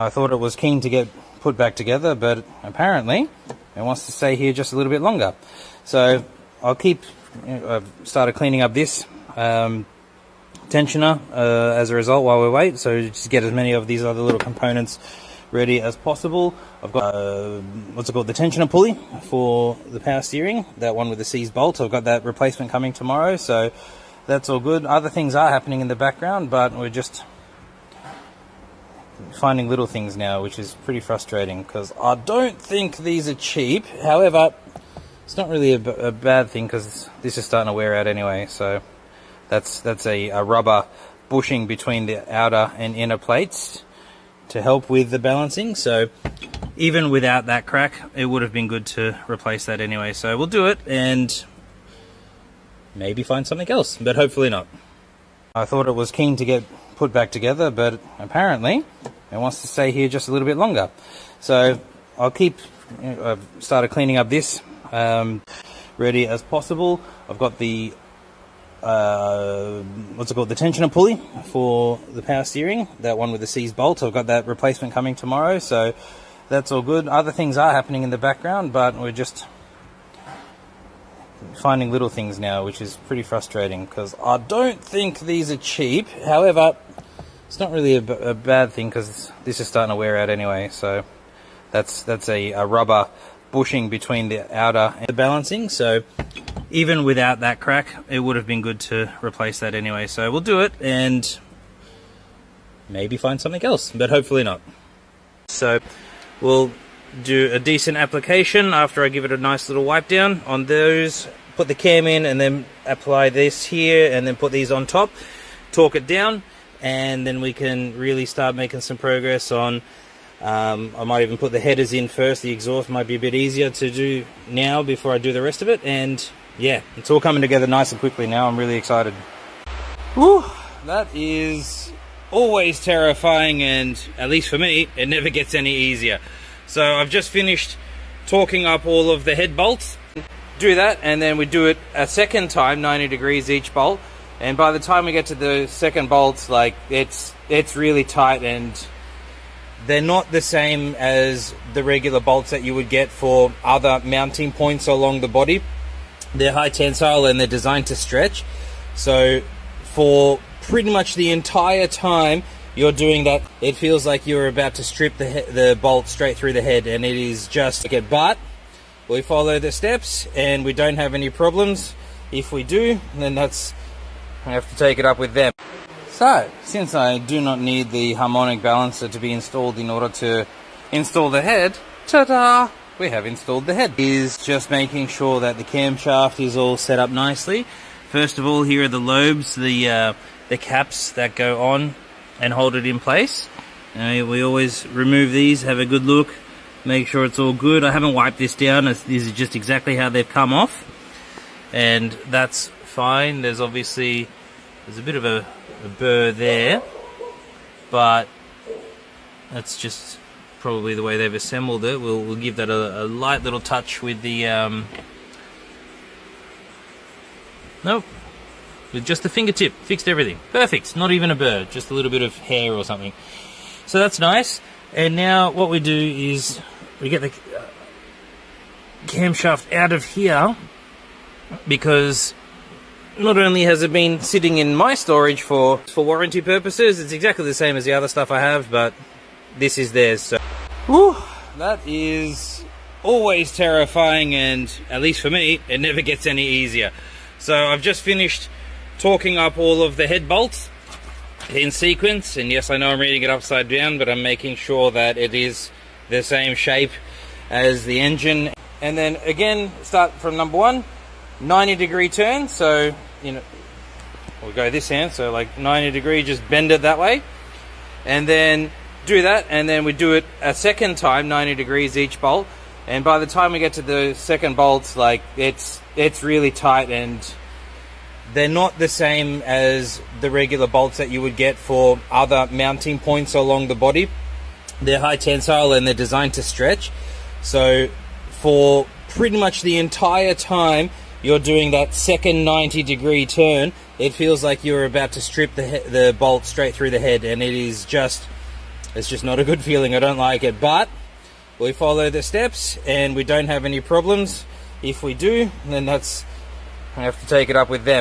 I thought it was keen to get put back together, but apparently it wants to stay here just a little bit longer. So I'll keep, I've started cleaning up this tensioner as a result while we wait, so just get as many of these other little components ready as possible. I've got what's it called, the tensioner pulley for the power steering, that one with the seized bolt. I've got that replacement coming tomorrow, so that's all good. Other things are happening in the background, but we're just finding little things now, which is pretty frustrating because I don't think these are cheap. However, it's not really a bad thing because this is starting to wear out anyway. So that's a rubber bushing between the outer and inner plates to help with the balancing. So even without that crack, it would have been good to replace that anyway. So we'll do it and maybe find something else, but hopefully not. I thought it was keen to get put back together, but apparently it wants to stay here just a little bit longer. So I'll keep, I've started cleaning up this ready as possible. I've got the what's it called, the tensioner pulley for the power steering, that one with the seized bolt. I've got that replacement coming tomorrow, so that's all good. Other things are happening in the background, but we're just finding little things now, which is pretty frustrating because I don't think these are cheap. However, it's not really a bad thing because this is starting to wear out anyway. So that's a rubber bushing between the outer and the balancing. So even without that crack, it would have been good to replace that anyway. So we'll do it and maybe find something else, but hopefully not. So we'll do a decent application after I give it a nice little wipe down on those, put the cam in and then apply this here and then put these on top, torque it down, and then we can really start making some progress on I might even put the headers in first. The exhaust might be a bit easier to do now before I do the rest of it. And yeah, it's all coming together nice and quickly now. I'm really excited. Whew, that is always terrifying, and at least for me, it never gets any easier. So I've just finished torquing up all of the head bolts. Do that, and then we do it a second time, 90 degrees each bolt. And by the time we get to the second bolts, like it's really tight, and they're not the same as the regular bolts that you would get for other mounting points along the body. They're high tensile and they're designed to stretch. So for pretty much the entire time you're doing that, it feels like you're about to strip the bolt straight through the head, and it is just okay. But we follow the steps and we don't have any problems. If we do, then I have to take it up with them. So, since I do not need the harmonic balancer to be installed in order to install the head, ta-da! We have installed the head. Is just making sure that the camshaft is all set up nicely. First of all, here are the lobes, the caps that go on and hold it in place. We always remove these, have a good look, make sure it's all good. I haven't wiped this down, these are just exactly how they've come off, and that's fine. There's a bit of a burr there, but that's just probably the way they've assembled it. We'll give that a light little touch with the nope, with just the fingertip. Fixed everything. Perfect. Not even a burr, just a little bit of hair or something. So that's nice. And now what we do is we get the camshaft out of here, because not only has it been sitting in my storage for warranty purposes, it's exactly the same as the other stuff I have, but this is theirs. So whew, that is always terrifying, and at least for me, it never gets any easier. So I've just finished torquing up all of the head bolts in sequence, and yes, I know I'm reading it upside down, but I'm making sure that it is the same shape as the engine. And then again, start from number one, 90-degree turn. So, you know, we'll go this hand, so like 90 degree, just bend it that way, and then do that, and then we do it a second time, 90 degrees each bolt. And by the time we get to the second bolts, like it's really tight, and they're not the same as the regular bolts that you would get for other mounting points along the body. They're high tensile and they're designed to stretch. So for pretty much the entire time you're doing that second 90-degree turn, it feels like you're about to strip the bolt straight through the head, and it is just It's just not a good feeling. I don't like it, but we follow the steps and we don't have any problems. If we do, then I have to take it up with them.